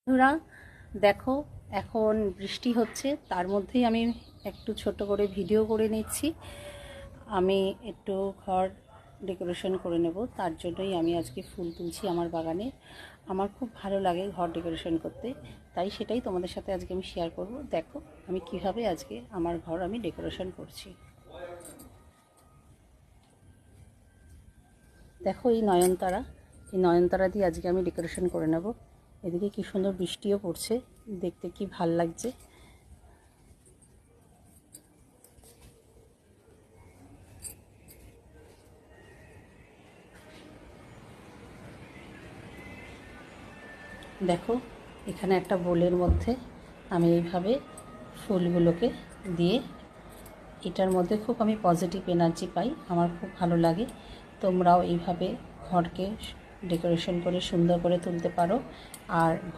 বন্ধুরা দেখো, এখন বৃষ্টি হচ্ছে, তার মধ্যেই আমি একটু ছোট করে ভিডিও করে নিচ্ছি। আমি একটু ঘর ডেকোরেশন করে নেব, তার জন্যই আমি আজকে ফুল তুলছি আমার বাগানে। আমার খুব ভালো লাগে ঘর ডেকোরেশন করতে, তাই সেটাই তোমাদের সাথে আজকে আমি শেয়ার করব। দেখো আমি কিভাবে আজকে আমার ঘর আমি ডেকোরেশন করছি। দেখো এই নয়নতারা দিয়ে আজকে আমি ডেকোরেশন করে নেব। এদিকে কি সুন্দর বৃষ্টিও পড়ছে, দেখতে কি ভাল লাগছে। দেখো এখানে একটা বোলের মধ্যে আমি এইভাবে ফুলগুলোকে দিয়ে, এটার মধ্যে খুব আমি পজিটিভ এনার্জি পাই, আমার খুব ভালো লাগে। তোমরাও এইভাবে ঘরকে ডেকোরেশন করে সুন্দর করে তুলতে পারো। আর